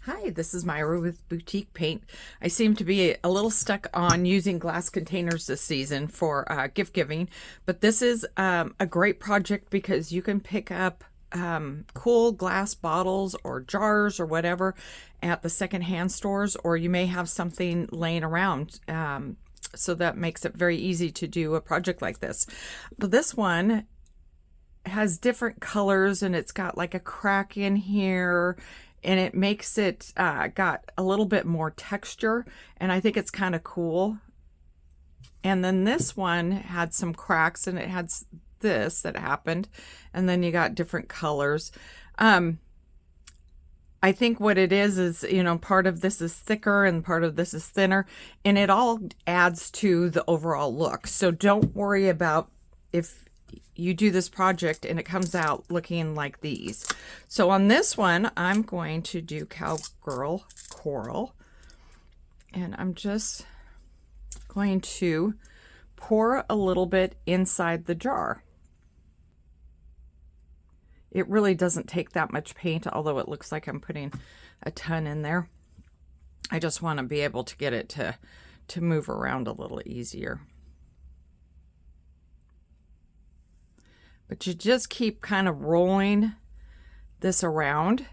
Hi, this is Myra with Boutique Paint. I seem to be a little stuck on using glass containers this season for gift giving, but this is a great project because you can pick up cool glass bottles or jars or whatever at the secondhand stores, or you may have something laying around. So that makes it very easy to do a project like this. But this one has different colors and it's got like a crack in here, and it makes it got a little bit more texture, and I think it's kind of cool. And then this one had some cracks and it had this that happened, and then you got different colors. I think what it is, you know, part of this is thicker and part of this is thinner, and it all adds to the overall look. So don't worry about if you do this project and it comes out looking like these. So on this one, I'm going to do Cowgirl Coral, and I'm just going to pour a little bit inside the jar. It really doesn't take that much paint, although it looks like I'm putting a ton in there. I just want to be able to get it to move around a little easier. But you just keep kind of rolling this around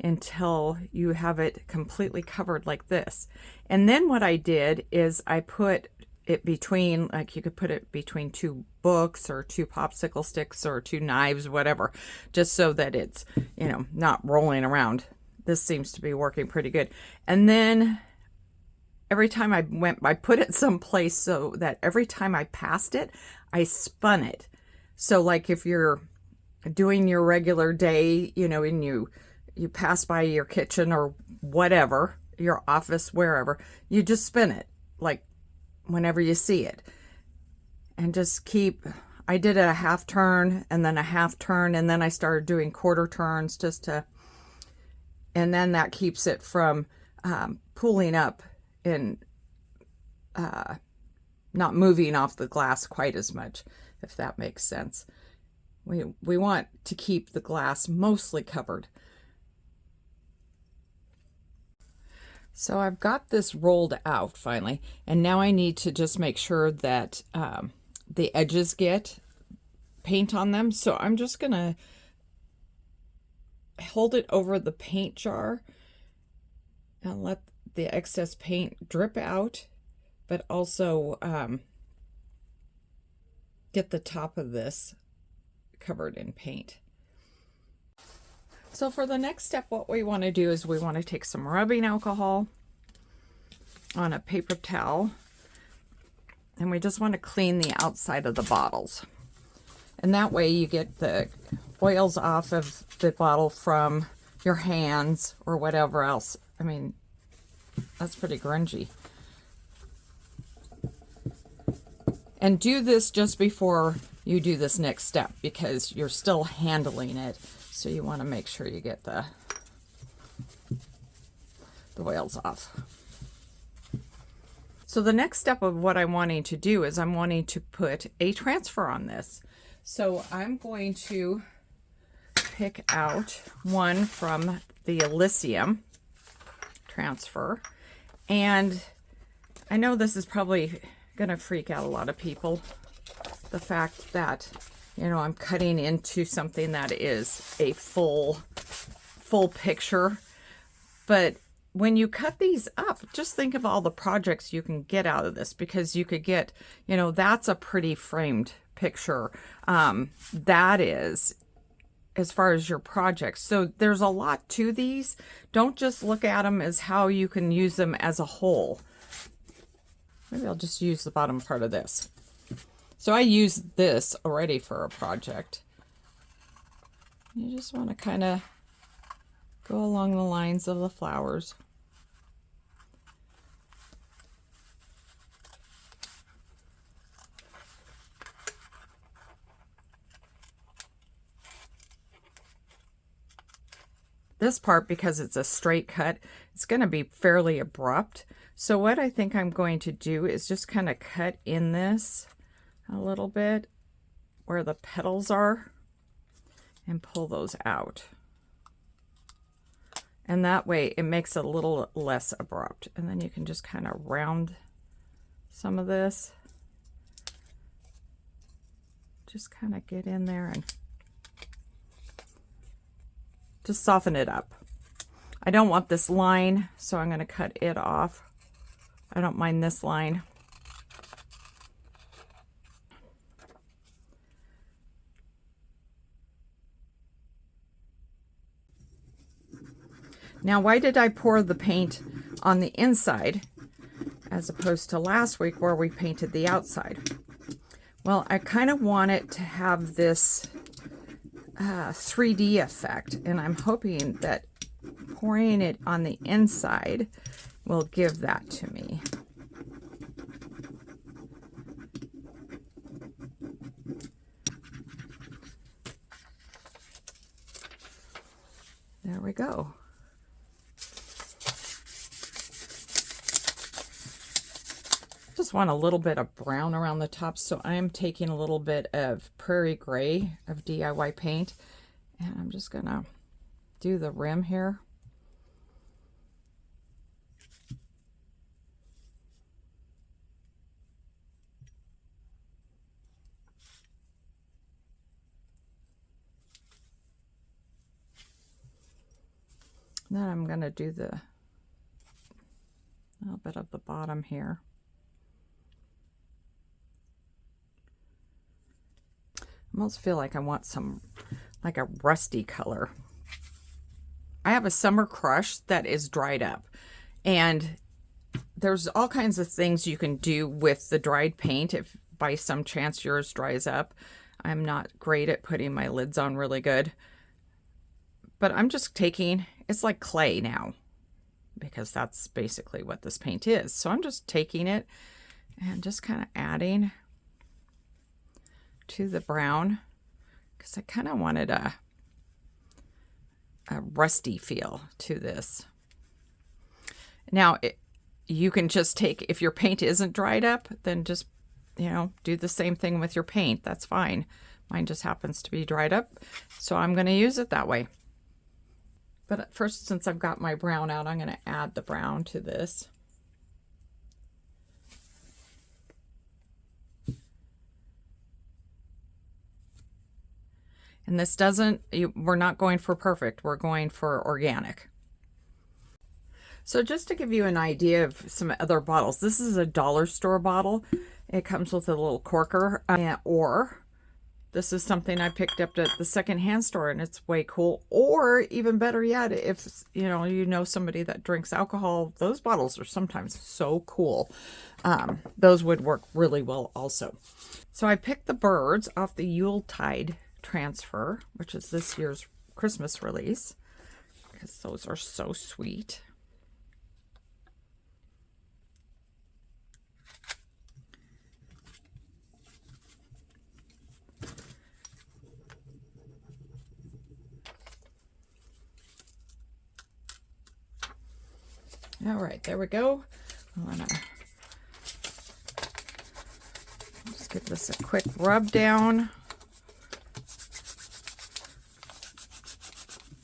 until you have it completely covered like this. And then what I did is I put it between, like you could put it between two books or two popsicle sticks or two knives, whatever, just so that it's, you know, not rolling around. This seems to be working pretty good. And then every time I put it someplace so that every time I passed it, I spun it. So like if you're doing your regular day, you know, and you pass by your kitchen or whatever, your office, wherever, you just spin it like whenever you see it. And just keep, I did a half turn and then a half turn, and then I started doing quarter turns and then that keeps it from pulling up and not moving off the glass quite as much, if that makes sense. We want to keep the glass mostly covered. So I've got this rolled out finally, and now I need to just make sure that the edges get paint on them. So I'm just gonna hold it over the paint jar and let the excess paint drip out, but also get the top of this covered in paint. So for the next step, what we want to do is we want to take some rubbing alcohol on a paper towel, and we just want to clean the outside of the bottles. And that way you get the oils off of the bottle from your hands or whatever else. I mean, that's pretty grungy. And do this just before you do this next step because you're still handling it. So you want to make sure you get the oils off. So the next step of what I'm wanting to do is I'm wanting to put a transfer on this. So I'm going to pick out one from the Elysium transfer. And I know this is probably going to freak out a lot of people, the fact that, you know, I'm cutting into something that is a full picture. But when you cut these up, just think of all the projects you can get out of this, because you could get, you know, that's a pretty framed picture. That is, as far as your projects. So there's a lot to these. Don't just look at them as how you can use them as a whole. Maybe I'll just use the bottom part of this. So I used this already for a project. You just want to kind of go along the lines of the flowers. This part, because it's a straight cut, it's going to be fairly abrupt. So what I think I'm going to do is just kind of cut in this a little bit where the petals are and pull those out. And that way it makes it a little less abrupt. And then you can just kind of round some of this. Just kind of get in there and just soften it up. I don't want this line, so I'm going to cut it off. I don't mind this line. Now, why did I pour the paint on the inside as opposed to last week where we painted the outside? Well, I kind of want it to have this 3D effect, and I'm hoping that pouring it on the inside will give that to me. There we go. Just want a little bit of brown around the top, so I'm taking a little bit of Prairie Gray of DIY paint, and I'm just gonna do the rim here. Then I'm gonna do the little bit of the bottom here. I almost feel like I want some, like a rusty color. I have a summer crush that is dried up, and there's all kinds of things you can do with the dried paint if by some chance yours dries up. I'm not great at putting my lids on really good, but I'm just taking, it's like clay now, because that's basically what this paint is. So I'm just taking it and just kind of adding to the brown, because I kind of wanted a rusty feel to this. Now, you can just take, if your paint isn't dried up, then just, you know, do the same thing with your paint. That's fine. Mine just happens to be dried up, so I'm going to use it that way. But first, since I've got my brown out, I'm going to add the brown to this. And this doesn't, we're not going for perfect, we're going for organic. So just to give you an idea of some other bottles, this is a dollar store bottle. It comes with a little corker, or this is something I picked up at the secondhand store, and it's way cool. Or even better yet, if you know somebody that drinks alcohol, those bottles are sometimes so cool. Those would work really well also. So I picked the birds off the Yuletide transfer, which is this year's Christmas release, because those are so sweet. All right, there we go. I'm gonna just give this a quick rub down.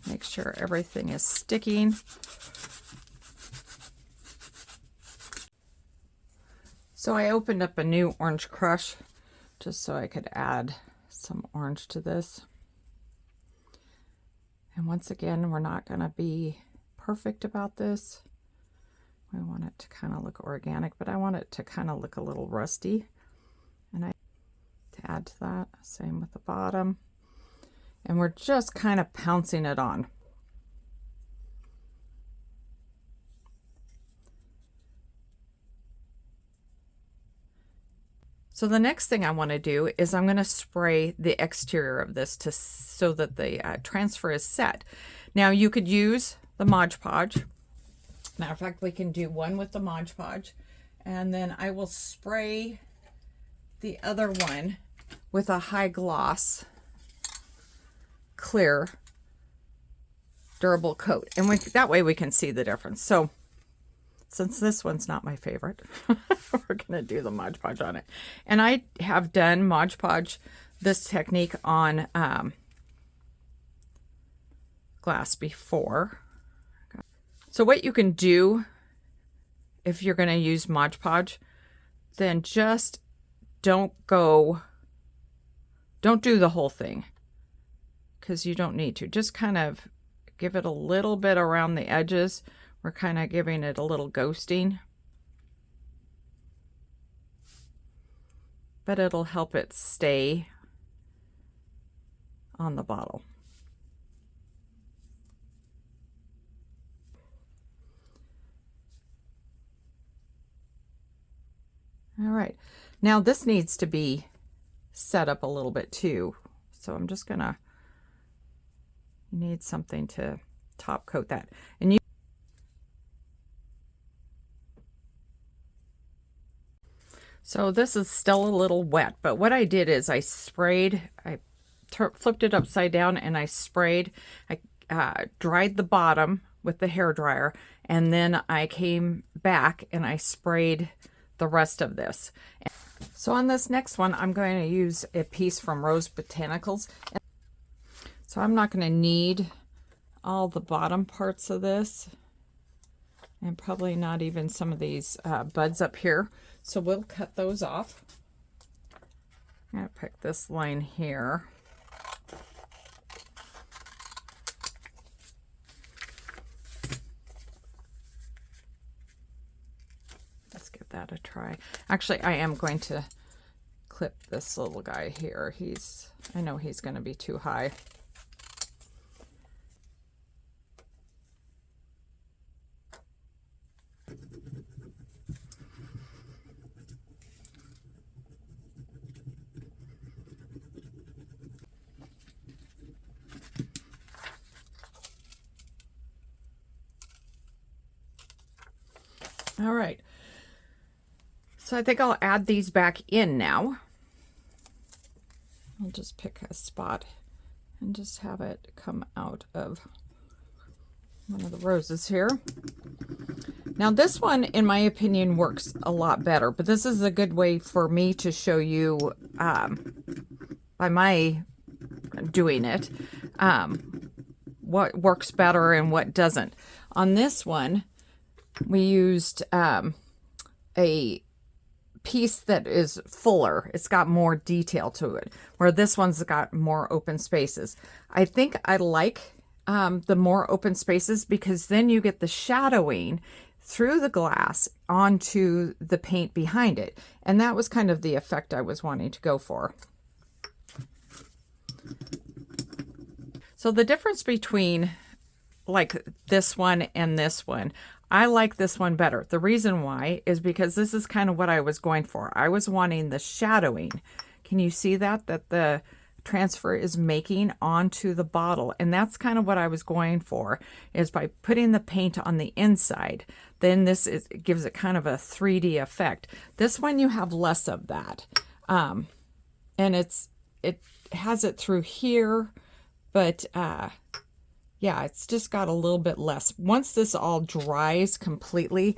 Make sure everything is sticking. So I opened up a new orange crush just so I could add some orange to this. And once again, we're not going to be perfect about this. We want it to kind of look organic, but I want it to kind of look a little rusty. And to add to that, same with the bottom. And we're just kind of pouncing it on. So the next thing I want to do is I'm going to spray the exterior of this so that the transfer is set. Now you could use the Mod Podge. Matter of fact, we can do one with the Mod Podge, and then I will spray the other one with a high gloss clear durable coat, and that way we can see the difference. So since this one's not my favorite, we're gonna do the Mod Podge on it. And I have done Mod Podge this technique on glass before. So what you can do if you're going to use Mod Podge, then just don't do the whole thing, because you don't need to. Just kind of give it a little bit around the edges. We're kind of giving it a little ghosting, but it'll help it stay on the bottle. All right, now this needs to be set up a little bit too. So I'm just gonna need something to top coat that. And so this is still a little wet, but what I did is I sprayed, I flipped it upside down and I sprayed, I dried the bottom with the hair dryer, and then I came back and I sprayed the rest of this. So on this next one, I'm going to use a piece from Rose Botanicals. So I'm not going to need all the bottom parts of this, and probably not even some of these buds up here. So we'll cut those off. I'm going to pick this line here. Let's give that a try. Actually, I am going to clip this little guy here. I know he's going to be too high. All right, so I think I'll add these back in now. I'll just pick a spot and just have it come out of one of the roses here. Now this one, in my opinion, works a lot better, but this is a good way for me to show you by my doing it what works better and what doesn't. On this one, we used a piece that is fuller. It's got more detail to it, where this one's got more open spaces. I think I like the more open spaces, because then you get the shadowing through the glass onto the paint behind it. And that was kind of the effect I was wanting to go for. So the difference between like this one and this one, I like this one better. The reason why is because this is kind of what I was going for. I was wanting the shadowing. Can you see that the transfer is making onto the bottle? And that's kind of what I was going for, is by putting the paint on the inside, then it gives it kind of a 3D effect. This one, you have less of that. And it has it through here, but yeah, it's just got a little bit less. Once this all dries completely,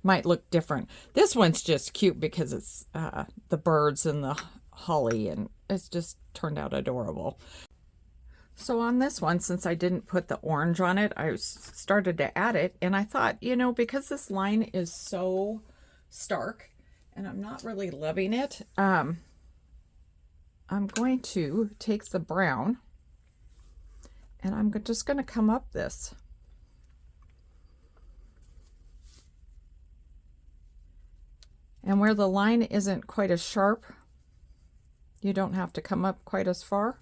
might look different. This one's just cute because it's the birds and the holly, and it's just turned out adorable. So on this one, since I didn't put the orange on it, I started to add it, and I thought, because this line is so stark and I'm not really loving it, I'm going to take the brown, and I'm just going to come up this. And where the line isn't quite as sharp, you don't have to come up quite as far.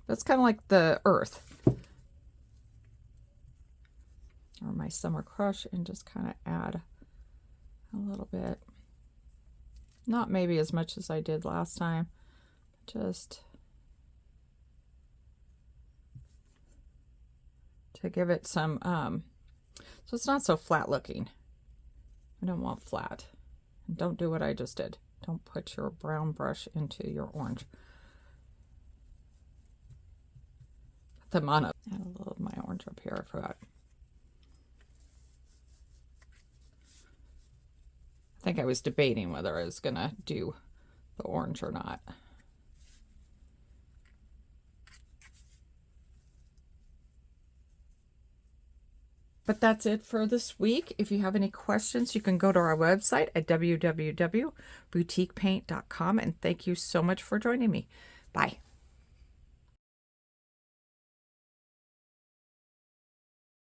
That's kind of like the earth, or my summer crush, and just kind of add a little bit. Not maybe as much as I did last time, just to give it some, so it's not so flat looking. I don't want flat. And don't do what I just did. Don't put your brown brush into your orange. Put them on up. Add a little of my orange up here, I forgot. I think I was debating whether I was gonna do the orange or not. But that's it for this week. If you have any questions, you can go to our website at www.boutiquepaint.com. And thank you so much for joining me. Bye.